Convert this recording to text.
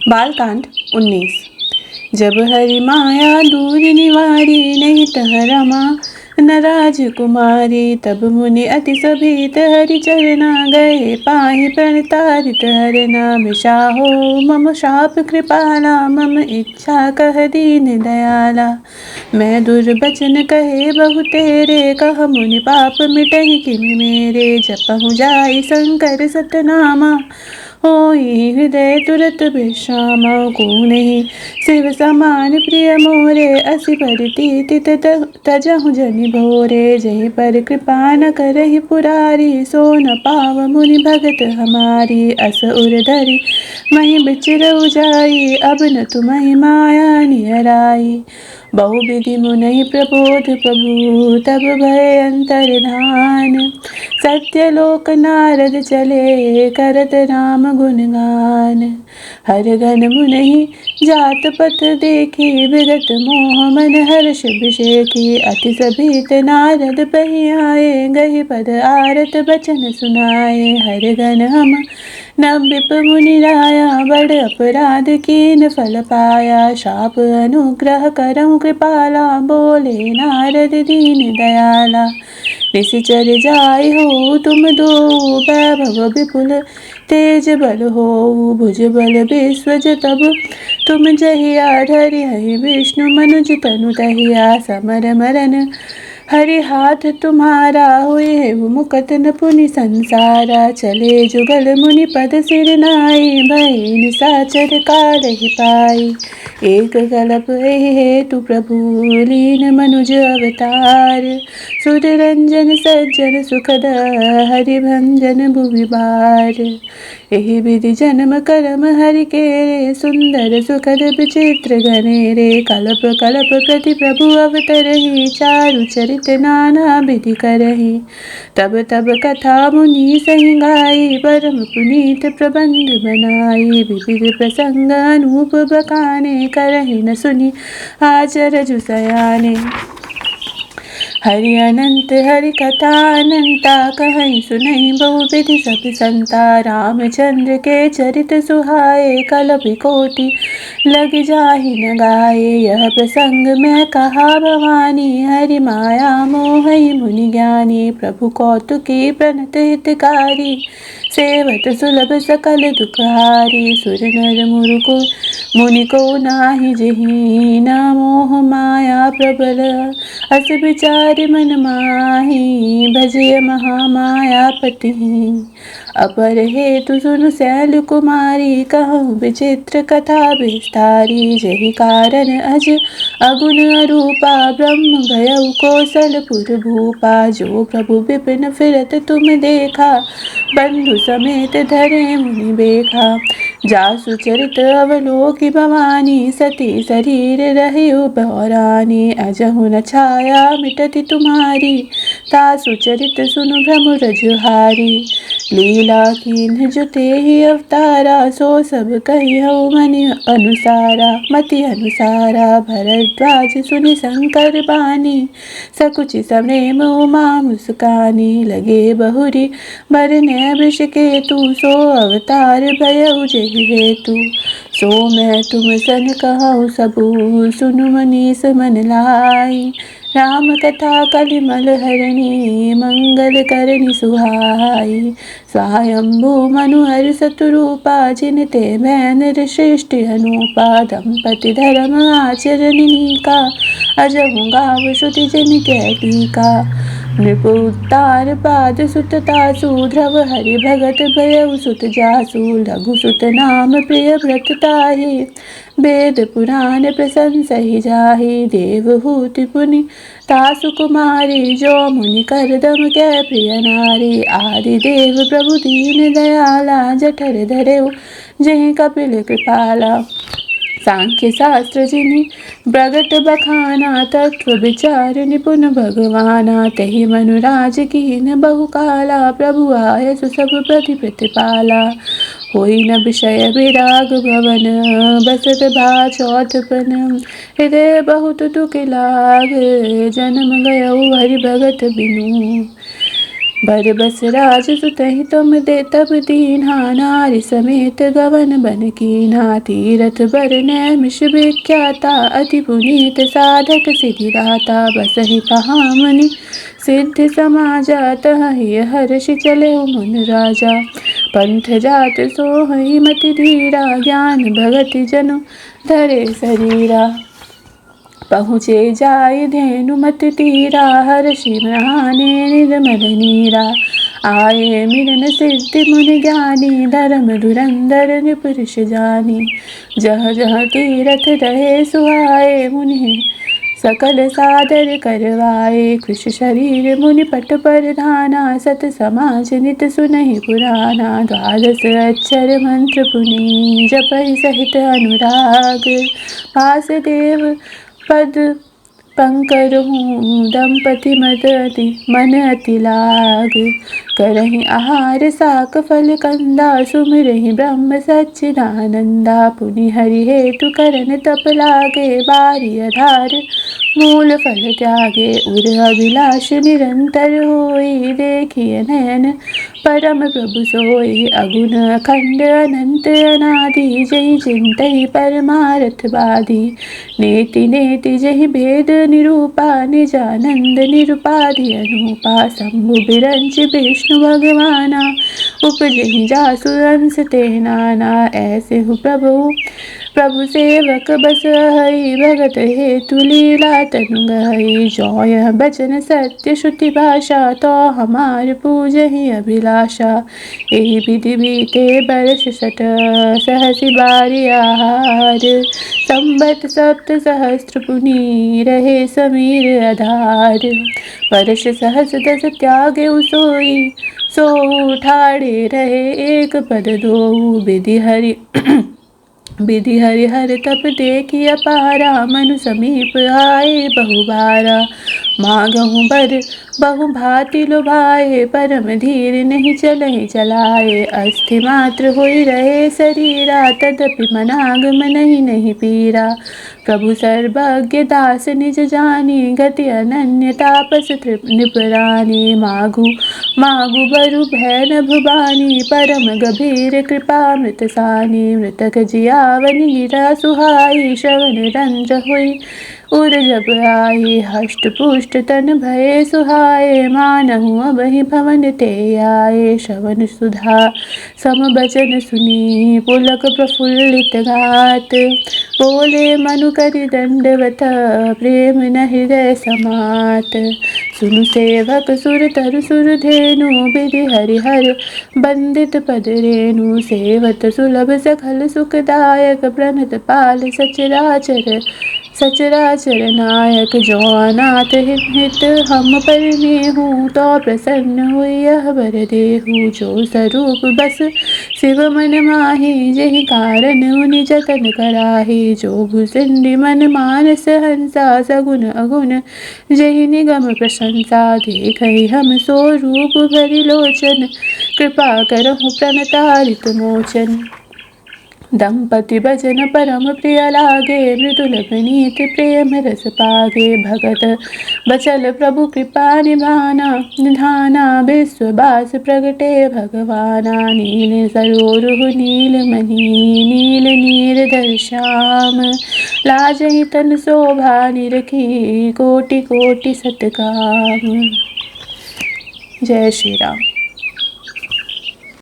बालकांड 19। जब हरि माया दूर निवारी, नहीं तह रमा न राजकुमारी। तब मुनि अति सभीत हरि चरना, गए पाहि प्रणतारित हरि नाम शाहो। मम शाप कृपाला, मम इच्छा कह दीन दयाला। मैं दुर्बचन कहे बहु तेरे, कह मुनि पाप मिटहि किमि मेरे। जपहु जाई शंकर सतनामा, होई हृदय तुरत विश्रामा। को नहीं शिव समान प्रिय मोरे, असी परितीति तजहु जनि भोरे। जहि पर कृपा न करहि पुरारी, सो न पाव मुनि भगत हमारी। अस उर धरि महि बिचरउ जाई, अब न तुम्हि माया नियराई। बहु विधि मुनहि प्रबोध प्रभु, तब भय अंतर्धान। सत्यलोक नारद चले, करत राम गुणगान। हर घन मुनहि जात पथ देखी, विगत मोह मन हर्ष विषेखी। अति सभीत नारद पहि आए, गहि पद आरत बचन सुनाए। हर घन हम नव विप मुनि राया, बड़ अपराध कीन फल पाया। शाप अनुग्रह करहु कृपाला, बोले नारद दीन दयाला। निशिचर जाय हो तुम दो, वैभव विपुल तेज बल हो। भुज बल विश्वज तब तुम जहिया, धरि हरि विष्णु मनुज तनु तहिया। समर मरन हरि हाथ तुम्हारा, हुए है मुकत न पुनि संसारा। चले जुगल मुनि पद सिर नाई, भय निशाचर कालहि पाई। एक कल्प एहि हेतु प्रभु, लीन मनुज अवतार। सुर रंजन सज्जन सुखद, हरि भंजन भुवि बार। एहि विधि जन्म कर्म हरि केरे, सुंदर सुखद विचित्र घनेरे। कल्प कल्प प्रति प्रभु अवतरहि, चारु चरित नाना विधि करहि। तब तब कथा मुनि सहि गाई, परम पुनीत प्रबंध बनाई। विविध प्रसंग अनूप बखाने, करहि न सुनि आचरजु सयाने। हरि अनंत हरि कथा अनंता, कहहि सुनहि बहु विधि सब संता। रामचंद्र के चरित सुहाए, कल्प कोटि लग जाहि न गाए। यह प्रसंग मैं कहा भवानी, हरि माया मोहि मुनि ज्ञानी। प्रभु कौतुकी प्रणत हितकारी, सेवत सुलभ सकल दुखहारी। सुर नर मुनि को नाही जही, न मोह माया प्रबल। अस विचार मन माही, भजिय महामाया पति। अपर हेतु सुनु शैल कुमारी, कहूँ विचित्र कथा विस्तारी। जहि कारण अज अगुण अरूपा, ब्रह्म भयउ कौशलपुर भूपा। जो प्रभु विपिन फिरत तुम देखा, बंधु समेत धरे मुनि बेखा। जासु चरित अवलोकि भवानी, सती शरीर रहियो बौरानी। अजहु न छाया मिटति तुम्हारी, तासु चरित सुनु भ्रम रजुहारी। लीला कीन्ह जो तेहि अवतारा, सो सब कहिहउ मति अनुसारा। भरद्वाज सुनि शंकर बानी, सकुचि सप्रेम उमा मुस्कानी। लगे बहुरी बरनैं वृषकेतु, सो अवतार भयउ जेहि हेतु। सो मैं तुम सन कहूँ सबु, सुनु मनीष मन लाई। राम कथा कलिमल हरणी, मंगल करनी सुहाई। स्वायंभू मनुहर सतरूपा, जिनते बैनर सृष्टि अनूपा। दंपति धर्म आचरणिका, अजहु गाव श्रुति जिन कै टीका। नृपोत्तार पाद सुत तासु, ध्रुव हरि भगत भयउ सुत जासु। लघु सुत नाम प्रिय व्रत ताहि, वेद पुराण प्रशंसहि जाहि। देवहूति पुनि तासु कुमारी, जो मुनि करदम कै प्रिय नारी। आदि देव प्रभु दीन दयाला, जठर धरेउ जेहि कपिल कृपाला। सांख्य शास्त्र जिनि प्रगट बखाना, तत्व विचार निपुण भगवाना। तहि मनुराज कीन बहु काला, प्रभु आयसु सब प्रति प्रतिपाला। होई न विषय विराग भवन, बसत भा चौथपन। हृदय बहुत दुख लाग, जन्म गयउ हरि भगत बिनु। बर बस राज सुतहि तुम दे तब दीन्हा, नारी समेत गवन बन कीन्हा। तीरथ बर नैमिष विख्याता, अति पुनीत साधक सिद्धिदाता। बसहि महामुनि सिद्धि समाजा, तहि हर्षि चले मुन राजा। पंथ जात सोहई मति धीरा, ज्ञान भगति जनु धरे शरीरा। पहुँचे जाय धेनु मत तीरा, हर्षि नहाने निर्मल नीरा। आए मिलन सिद्धि मुनि ज्ञानी, धर्म धुरंधर निपुरुष जानी। जह जह तीरथ रहे सुहाए, मुनि सकल सादर करवाए। कृष शरीर मुनि पट पर धाना, सत समाज नित सुनहि पुराना। द्वादश अक्षर मंत्र पुनि, जपहि सहित अनुराग। वासुदेव पद पंकरहूँ, दंपति मदति मन अति लाग। करहि आहार साक फल कंदा, सुमिरहि ब्रह्म सच्चिदानंदा। पुनि हरि हेतु करन तप लागे, बारी आधार मूल फल त्यागे। उर अभिलाष निरंतर होई, देखिए नयन परम प्रभु सोई। अगुण अखंड अनंत अनादि, जहि चिंतहि परमारथ बाधी। नेति नेति जहि भेद निरूपा, निजानंद निरुपाधि अनुपा। शंभु बिरंच विष्णु भगवाना, उपजहि जासु अंश ते नाना। ऐसे हूँ प्रभु सेवक बस हई, भगत हेतु लीला तनु गई। जो यह बचन सत्य श्रुति भाषा, तो हमार पूजहि अभिलाषा। एहि विधि बीते बरस सठ, सहसि बारी आहार। संबत सप्त सहस्त्र पुनि, रहे समीर आधार। वर्ष सहस दस त्यागे सोई, सो ठाड़े रहे एक पद दोऊ। विधि हरि हर तप देखि अपारा, मनु समीप आए बहुबारा। मांगहु बर बहु भांति लुभाए, परम धीर नहीं चलहि चलाए। अस्थि मात्र होई रहे शरीरा, तदपि मनागम नहीं पीरा। प्रभु सर्वज्ञ दास निज जानी, गति अनन्य तापस निपरानी। मागु बरु भय नभ बानी, परम गभीर कृपा मृत सानी। मृतक जियावन गिरा सुहाई, श्रवण रंध्र हुई उर जब आई। हष्ट पुष्ट तन भये सुहाए, मानहु अबहि भवन ते आए। श्रवण सुधा सम बचन सुनी, पुलक प्रफुल्लित गात। बोले मनु करि दंडवत, प्रेम न हृदय समात। सुनु सेवक सुर तरु सुर धेनु, विधि हरिहर बंदित पद रेणु। सेवत सुलभ सखल सुखदायक, प्रणत पाल सचराचर नायक। जो अनाथ हित हम परमेहु, तो प्रसन्न हुई यह वर देहु। जो स्वरूप बस शिव मन माहि, जहि कारण उनि जतन कराहि। जो भुसिंडि मन मानस हंसा, सगुन अगुन जहि निगम प्रशंसा। देखहि हम सो रूप भरि लोचन, कृपा करहु प्रणतारित मोचन। दंपति भजन परम प्रिय लागे, मृदुल प्रणीत प्रेम रस पागे। भगत बचल प्रभु कृपा निधाना, विश्ववास प्रगटे भगवाना। नील सरोरुह नीलमणि, नील नीरधर श्याम। लाजहि तन शोभा निरखी, कोटि कोटि सतकाम। जय श्री राम।